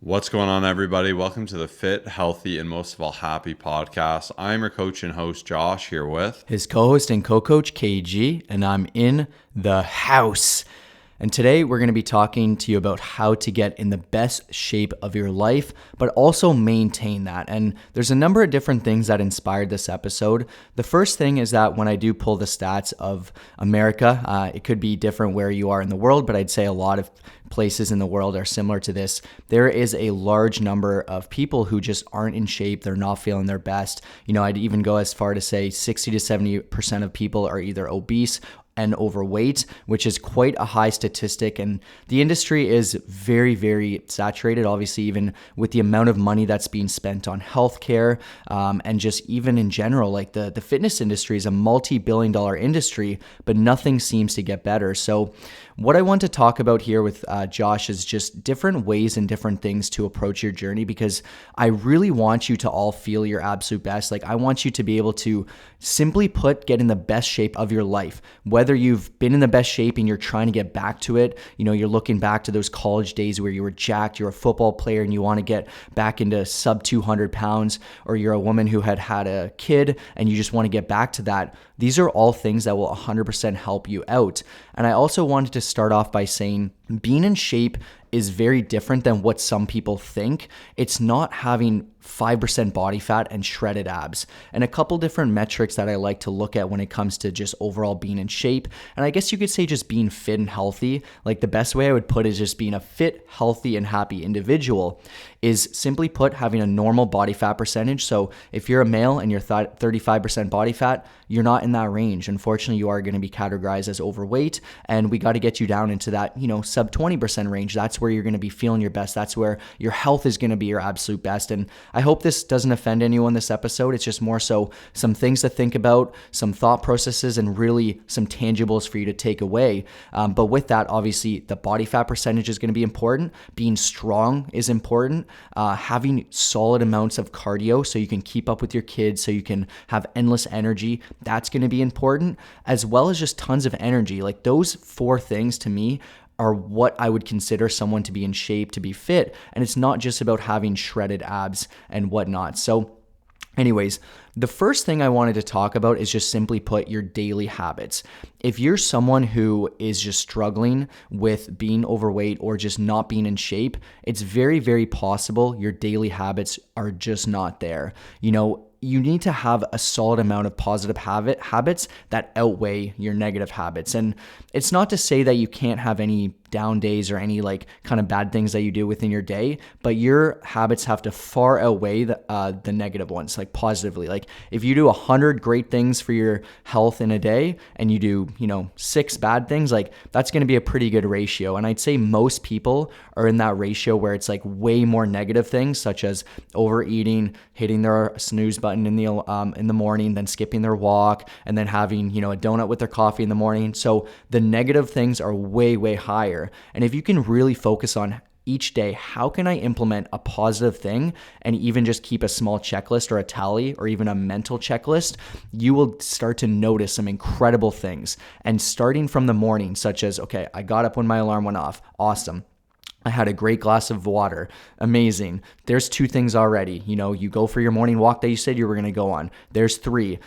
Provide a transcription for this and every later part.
What's going on, everybody? Welcome to the Fit, Healthy, and most of all, Happy podcast. I'm your coach and host, Josh, here with his co-host and co-coach KG, and I'm in the house. And today we're going to be talking to you about how to get in the best shape of your life, but also maintain that. And there's a number of different things that inspired this episode. The first thing is that when I do pull the stats of America, it could be different where you are in the world, but I'd say a lot of places in the world are similar to this. There is a large number of people who just aren't in shape. They're not feeling their best. I'd even go as far to say 60 to 70% of people are either obese and overweight, which is quite a high statistic. And the industry is very, very saturated, obviously, even with the amount of money that's being spent on healthcare, and just even in general, like the fitness industry is a multi-billion-dollar industry, but nothing seems to get better. So what I want to talk about here with Josh is just different ways and different things to approach your journey, because I really want you to all feel your absolute best. Like, I want you to be able to, simply put, get in the best shape of your life. Whether you've been in the best shape and you're trying to get back to it, you're looking back to those college days where you were jacked, you're a football player and you want to get back into sub 200 pounds, or you're a woman who had a kid and you just want to get back to that. These are all things that will 100% help you out. And I also wanted to start off by saying being in shape is very different than what some people think. It's not having 5% body fat and shredded abs. And a couple different metrics that I like to look at when it comes to just overall being in shape. And I guess you could say just being fit and healthy. Like, the best way I would put it is just being a fit, healthy, and happy individual is, simply put, having a normal body fat percentage. So if you're a male and you're 35% body fat, you're not in that range. Unfortunately, you are going to be categorized as overweight, and we got to get you down into that, sub 20% range. That's where you're going to be feeling your best. That's where your health is going to be your absolute best. And I hope this doesn't offend anyone this episode. It's just more so some things to think about, some thought processes, and really some tangibles for you to take away. But with that, obviously, the body fat percentage is going to be important. Being strong is important. Having solid amounts of cardio so you can keep up with your kids, so you can have endless energy, that's going to be important, as well as just tons of energy. Like, those four things to me are what I would consider someone to be in shape, to be fit. And it's not just about having shredded abs and whatnot. So anyways, the first thing I wanted to talk about is just, simply put, your daily habits. If you're someone who is just struggling with being overweight or just not being in shape, it's very, very possible your daily habits are just not there. You need to have a solid amount of positive habits that outweigh your negative habits. And it's not to say that you can't have any down days or any kind of bad things that you do within your day, but your habits have to far outweigh the negative ones, positively. If you do 100 great things for your health in a day and you do, 6 bad things, that's going to be a pretty good ratio. And I'd say most people are in that ratio where it's way more negative things, such as overeating, hitting their snooze button in the morning, then skipping their walk, and then having, a donut with their coffee in the morning. So the negative things are way, way higher. And if you can really focus on each day, how can I implement a positive thing, and even just keep a small checklist or a tally or even a mental checklist, you will start to notice some incredible things. And starting from the morning, such as, okay, I got up when my alarm went off. Awesome. I had a great glass of water. Amazing. There's 2 things already. You go for your morning walk that you said you were going to go on. There's 3.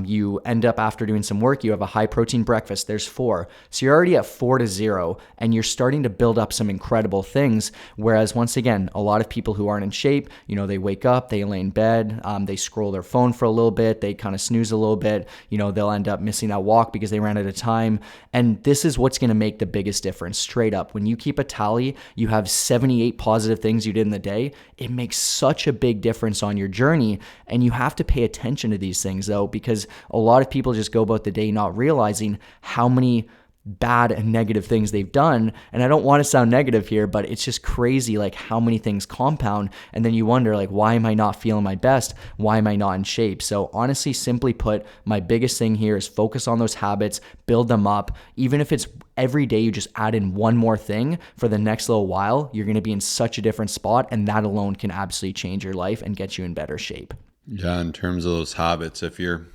You end up, after doing some work, you have a high protein breakfast. There's 4. So you're already at 4-0, and you're starting to build up some incredible things. Whereas, once again, a lot of people who aren't in shape, they wake up, they lay in bed, they scroll their phone for a little bit, they kind of snooze a little bit, they'll end up missing that walk because they ran out of time. And this is what's going to make the biggest difference. Straight up, when you keep a tally, you have 78 positive things you did in the day. It makes such a big difference on your journey. And you have to pay attention to these things, though, because a lot of people just go about the day not realizing how many bad and negative things they've done. And I don't want to sound negative here, but it's just crazy how many things compound. And then you wonder why am I not feeling my best? Why am I not in shape? So honestly, simply put, my biggest thing here is focus on those habits, build them up. Even if it's every day you just add in one more thing for the next little while, you're going to be in such a different spot. And that alone can absolutely change your life and get you in better shape. Yeah, in terms of those habits, if you're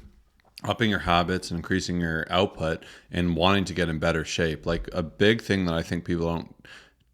upping your habits and increasing your output and wanting to get in better shape, a big thing that I think people don't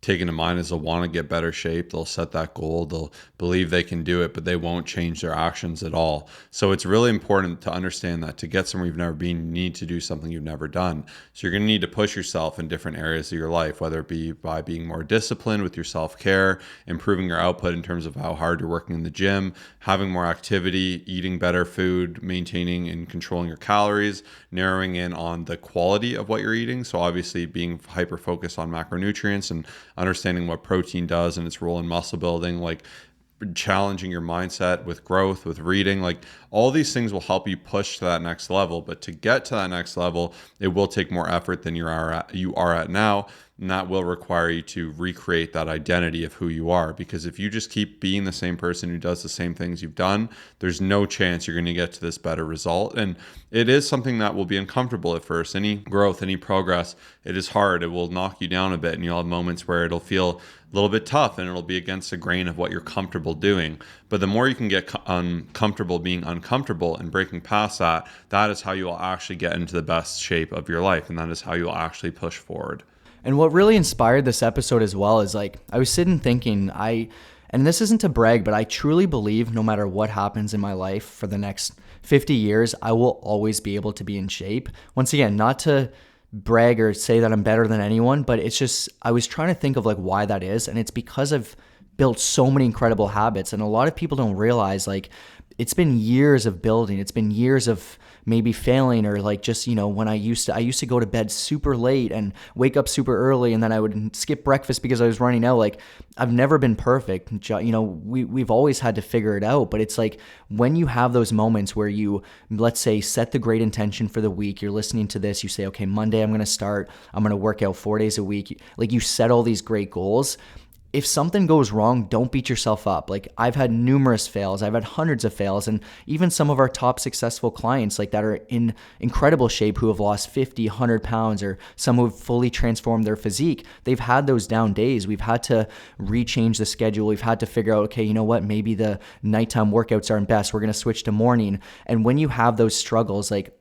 taken in mind is they'll want to get better shape. They'll set that goal. They'll believe they can do it, but they won't change their actions at all. So it's really important to understand that to get somewhere you've never been, you need to do something you've never done. So you're going to need to push yourself in different areas of your life, whether it be by being more disciplined with your self-care, improving your output in terms of how hard you're working in the gym, having more activity, eating better food, maintaining and controlling your calories, narrowing in on the quality of what you're eating. So obviously being hyper-focused on macronutrients and understanding what protein does and its role in muscle building, like challenging your mindset with growth, with reading, like all these things will help you push to that next level. But to get to that next level, it will take more effort than you are at now. And that will require you to recreate that identity of who you are. Because if you just keep being the same person who does the same things you've done, there's no chance you're going to get to this better result. And it is something that will be uncomfortable at first. Any growth, any progress, it is hard. It will knock you down a bit, and you'll have moments where it'll feel a little bit tough and it'll be against the grain of what you're comfortable doing. But the more you can get comfortable being uncomfortable and breaking past that, that is how you will actually get into the best shape of your life. And that is how you will actually push forward. And what really inspired this episode as well is like, I was sitting thinking, and this isn't to brag, but I truly believe no matter what happens in my life for the next 50 years, I will always be able to be in shape. Once again, not to brag or say that I'm better than anyone, but it's just, I was trying to think of like why that is. And it's because I've built so many incredible habits. And a lot of people don't realize, like, it's been years of building. It's been years of maybe failing, or like just, when I used to go to bed super late and wake up super early, and then I would skip breakfast because I was running out. Like, I've never been perfect. We've always had to figure it out. But it's like when you have those moments where you, let's say, set the great intention for the week, you're listening to this, you say, okay, Monday I'm going to work out 4 days a week. Like, you set all these great goals. If something goes wrong, don't beat yourself up. Like, I've had numerous fails. I've had hundreds of fails. And even some of our top successful clients, like, that are in incredible shape, who have lost 50, 100 pounds, or some who have fully transformed their physique, they've had those down days. We've had to rechange the schedule. We've had to figure out, okay, you know what? Maybe the nighttime workouts aren't best. We're going to switch to morning. And when you have those struggles, like,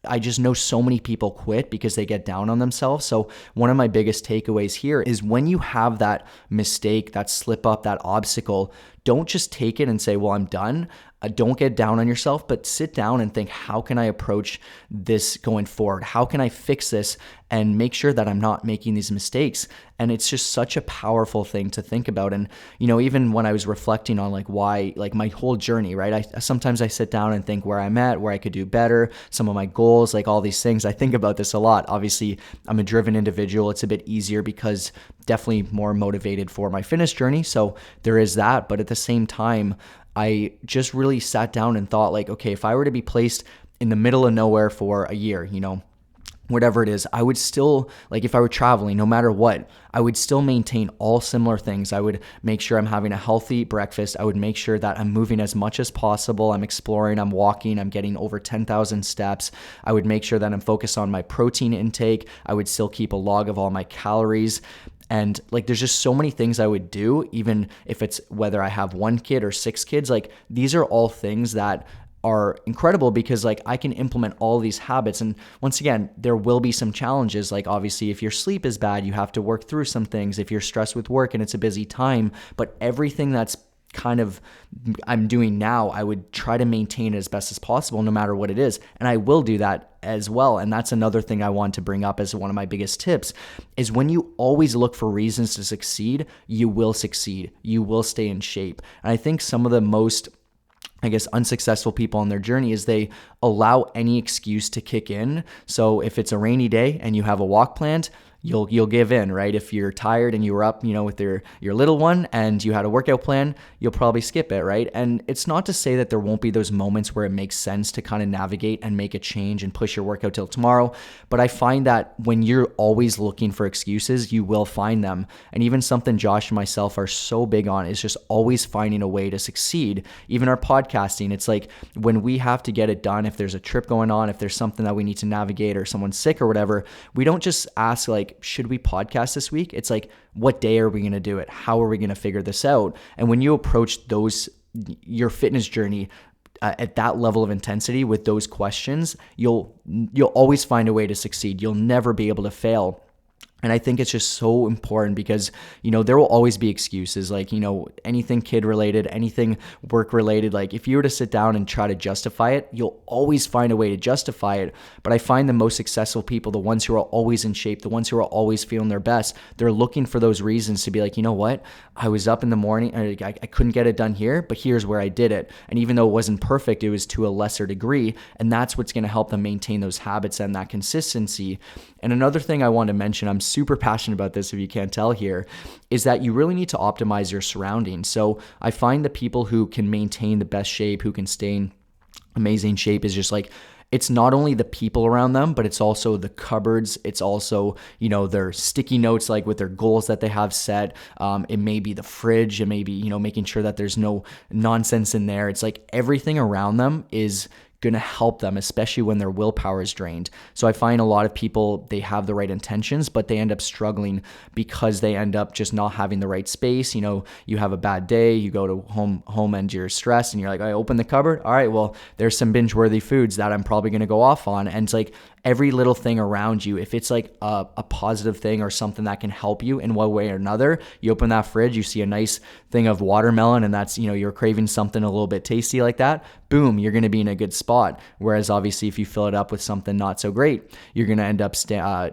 I just know so many people quit because they get down on themselves. So one of my biggest takeaways here is when you have that mistake, that slip up, that obstacle, don't just take it and say, well, I'm done. Don't get down on yourself, but sit down and think, how can I approach this going forward? How can I fix this and make sure that I'm not making these mistakes? And it's just such a powerful thing to think about. And, even when I was reflecting on like why, like my whole journey, right? Sometimes I sit down and think where I'm at, where I could do better, some of my goals, like all these things. I think about this a lot. Obviously, I'm a driven individual. It's a bit easier because definitely more motivated for my fitness journey. So there is that. But at the same time, I just really sat down and thought, like, okay, if I were to be placed in the middle of nowhere for a year, whatever it is, I would still, like, if I were traveling, no matter what, I would still maintain all similar things. I would make sure I'm having a healthy breakfast. I would make sure that I'm moving as much as possible. I'm exploring, I'm walking, I'm getting over 10,000 steps. I would make sure that I'm focused on my protein intake. I would still keep a log of all my calories. And like, there's just so many things I would do, even if it's whether I have 1 kid or 6 kids. Like, these are all things that are incredible because like I can implement all these habits. And once again, there will be some challenges. Like, obviously, if your sleep is bad, you have to work through some things. If you're stressed with work and it's a busy time, but everything that's kind of I'm doing now, I would try to maintain it as best as possible, no matter what it is. And I will do that as well. And that's another thing I want to bring up as one of my biggest tips is when you always look for reasons to succeed, you will succeed. You will stay in shape. And I think some of the most, unsuccessful people on their journey is they allow any excuse to kick in. So if it's a rainy day and you have a walk planned, you'll give in, right? If you're tired and you were up, with your little one and you had a workout plan, you'll probably skip it, right? And it's not to say that there won't be those moments where it makes sense to kind of navigate and make a change and push your workout till tomorrow. But I find that when you're always looking for excuses, you will find them. And even something Josh and myself are so big on is just always finding a way to succeed. Even our podcasting, it's like when we have to get it done, if there's a trip going on, if there's something that we need to navigate or someone's sick or whatever, we don't just ask like, should we podcast this week? It's like, what day are we going to do it? How are we going to figure this out? And when you approach your fitness journey at that level of intensity with those questions, you'll always find a way to succeed. You'll never be able to fail. And I think it's just so important because, there will always be excuses, like, anything kid related, anything work related. Like if you were to sit down and try to justify it, you'll always find a way to justify it. But I find the most successful people, the ones who are always in shape, the ones who are always feeling their best, they're looking for those reasons to be like, you know what? I was up in the morning, I couldn't get it done here, but here's where I did it. And even though it wasn't perfect, it was to a lesser degree. And that's what's going to help them maintain those habits and that consistency. And another thing I want to mention, I'm super passionate about this if you can't tell here, is that you really need to optimize your surroundings. So I find the people who can maintain the best shape, who can stay in amazing shape, is just like, it's not only the people around them, but it's also the cupboards. It's also, their sticky notes, like with their goals that they have set. It may be the fridge. It may be, making sure that there's no nonsense in there. It's like everything around them is going to help them, especially when their willpower is drained. So I find a lot of people, they have the right intentions, but they end up struggling because they end up just not having the right space. You have a bad day, you go to home and you're stressed and you're like, I open the cupboard. All right, well, there's some binge-worthy foods that I'm probably going to go off on. And it's like every little thing around you, if it's like a positive thing or something that can help you in one way or another, you open that fridge, you see a nice thing of watermelon, and that's, you're craving something a little bit tasty like that, boom, you're going to be in a good spot. Whereas obviously if you fill it up with something not so great, you're going to end up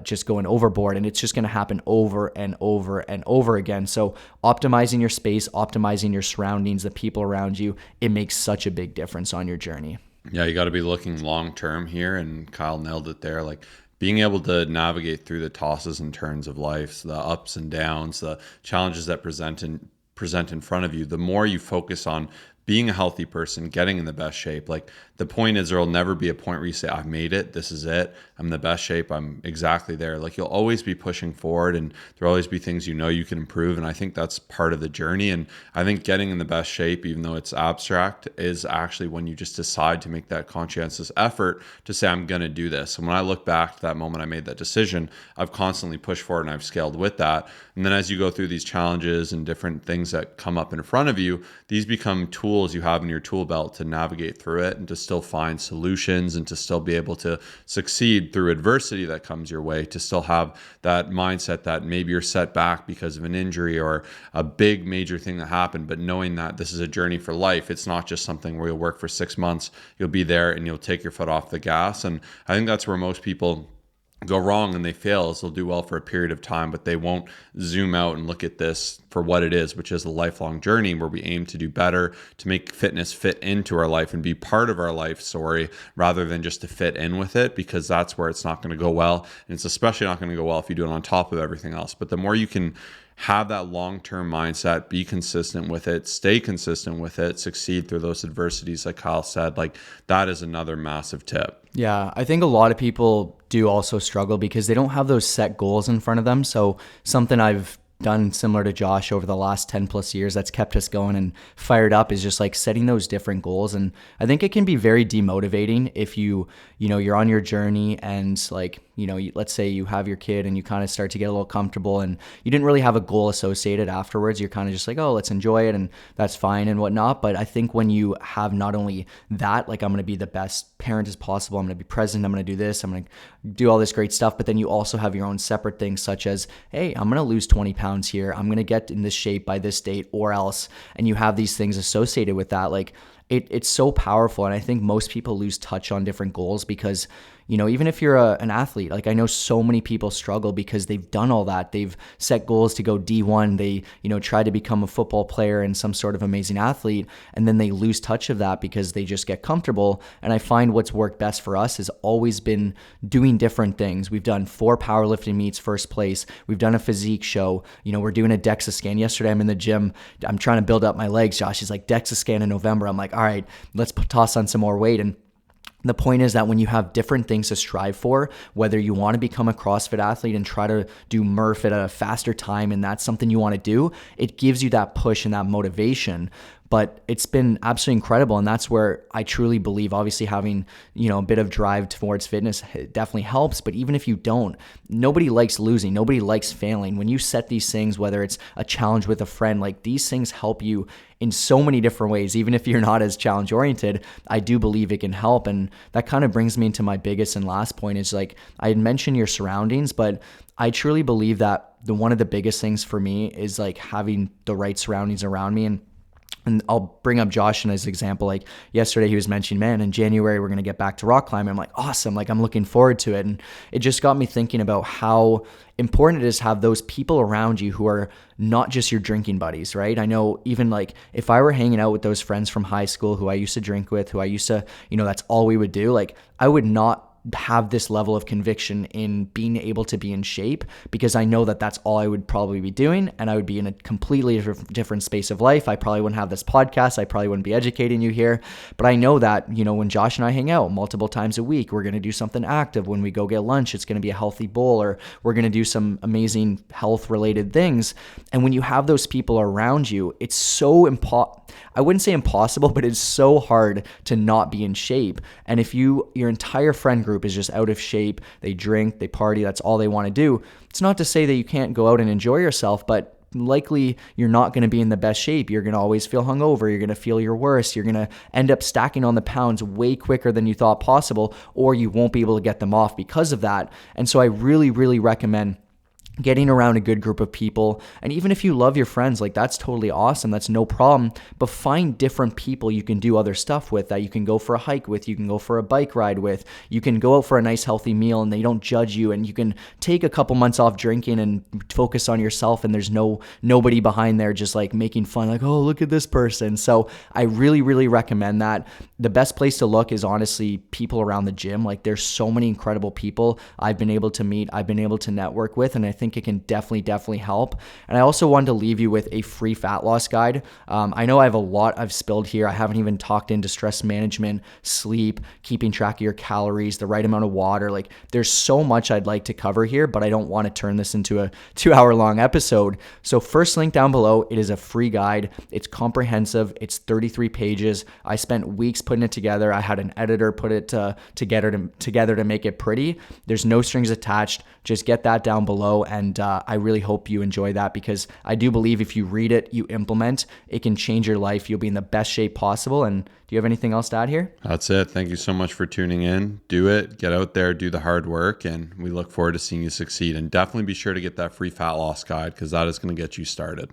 just going overboard, and it's just going to happen over and over and over again. So optimizing your space, optimizing your surroundings, the people around you, it makes such a big difference on your journey. Yeah, you got to be looking long term here, and Kyle nailed it there. Like being able to navigate through the tosses and turns of life, so the ups and downs, the challenges that present in front of you. The more you focus on being a healthy person, getting in the best shape. Like the point is, there will never be a point where you say, I've made it, this is it, I'm in the best shape, I'm exactly there. Like you'll always be pushing forward, and there'll always be things you can improve. And I think that's part of the journey. And I think getting in the best shape, even though it's abstract, is actually when you just decide to make that conscientious effort to say, I'm going to do this. And when I look back to that moment I made that decision, I've constantly pushed forward and I've scaled with that. And then as you go through these challenges and different things that come up in front of you, these become tools you have in your tool belt to navigate through it and to still find solutions and to still be able to succeed through adversity that comes your way, to still have that mindset that maybe you're set back because of an injury or a big major thing that happened, but knowing that this is a journey for life. It's not just something where you'll work for 6 months, you'll be there and you'll take your foot off the gas. And I think that's where most people go wrong and they fail, is they'll do well for a period of time, but they won't zoom out and look at this for what it is, which is a lifelong journey where we aim to do better, to make fitness fit into our life and be part of our life story rather than just to fit in with it, because that's where it's not going to go well. And it's especially not going to go well if you do it on top of everything else. But the more you can have that long-term mindset, be consistent with it, stay consistent with it, succeed through those adversities, like Kyle said, like that is another massive tip. Yeah, I think a lot of people do also struggle because they don't have those set goals in front of them. So something I've done similar to Josh over the last 10 plus years that's kept us going and fired up is just like setting those different goals. And I think it can be very demotivating if you're on your journey and like, let's say you have your kid and you kind of start to get a little comfortable and you didn't really have a goal associated afterwards. You're kind of just like, oh, let's enjoy it and that's fine and whatnot. But I think when you have not only that, like I'm going to be the best parent as possible, I'm going to be present, I'm going to do this, I'm going to do all this great stuff. But then you also have your own separate things such as, hey, I'm going to lose 20 pounds here. I'm going to get in this shape by this date or else. And you have these things associated with that. Like it's so powerful. And I think most people lose touch on different goals because even if you're an athlete, like I know so many people struggle because they've done all that. They've set goals to go D1. They, try to become a football player and some sort of amazing athlete. And then they lose touch of that because they just get comfortable. And I find what's worked best for us has always been doing different things. We've done 4 powerlifting meets first place. We've done a physique show. We're doing a DEXA scan. Yesterday I'm in the gym. I'm trying to build up my legs. Josh is like, DEXA scan in November. I'm like, all right, let's toss on some more weight. And the point is that when you have different things to strive for, whether you want to become a CrossFit athlete and try to do Murph at a faster time, and that's something you want to do, it gives you that push and that motivation. But it's been absolutely incredible. And that's where I truly believe, obviously having, a bit of drive towards fitness definitely helps. But even if you don't, nobody likes losing. Nobody likes failing. When you set these things, whether it's a challenge with a friend, like these things help you in so many different ways. Even if you're not as challenge oriented, I do believe it can help. And that kind of brings me into my biggest and last point is like, I had mentioned your surroundings, but I truly believe that one of the biggest things for me is like having the right surroundings around me. And I'll bring up Josh as an example. Like yesterday, he was mentioning, man, in January, we're going to get back to rock climbing. I'm like, awesome. Like, I'm looking forward to it. And it just got me thinking about how important it is to have those people around you who are not just your drinking buddies, right? I know even like if I were hanging out with those friends from high school who I used to drink with, who I used to, that's all we would do. Like, I would not have this level of conviction in being able to be in shape because I know that that's all I would probably be doing, and I would be in a completely different space of life. I probably wouldn't have this podcast. I probably wouldn't be educating you here, but I know that, when Josh and I hang out multiple times a week, we're going to do something active. When we go get lunch, it's going to be a healthy bowl, or we're going to do some amazing health related things. And when you have those people around you, it's so I wouldn't say impossible, but it's so hard to not be in shape. And if your entire friend group is just out of shape, they drink, they party, that's all they want to do. It's not to say that you can't go out and enjoy yourself, but likely you're not going to be in the best shape. You're going to always feel hungover. You're going to feel your worst. You're going to end up stacking on the pounds way quicker than you thought possible, or you won't be able to get them off because of that. And so I really, really recommend getting around a good group of people. And even if you love your friends, like that's totally awesome. That's no problem. But find different people you can do other stuff with, that you can go for a hike with, you can go for a bike ride with, you can go out for a nice healthy meal and they don't judge you, and you can take a couple months off drinking and focus on yourself, and there's nobody behind there just like making fun, like, oh, look at this person. So I really, really recommend that. The best place to look is honestly people around the gym. Like there's so many incredible people I've been able to meet, I've been able to network with, and I think it can definitely help. And I also wanted to leave you with a free fat loss guide. I know I have a lot I've spilled here. I haven't even talked into stress management, sleep, keeping track of your calories, the right amount of water. Like there's so much I'd like to cover here, but I don't want to turn this into a 2-hour long episode. So first link down below, it is a free guide. It's comprehensive. It's 33 pages. I spent weeks putting it together. I had an editor put it together to make it pretty. There's no strings attached. Just get that down below, and I really hope you enjoy that, because I do believe if you read it, you implement, it can change your life. You'll be in the best shape possible. And do you have anything else to add here? That's it. Thank you so much for tuning in. Do it. Get out there, do the hard work, and we look forward to seeing you succeed. And definitely be sure to get that free fat loss guide, because that is going to get you started.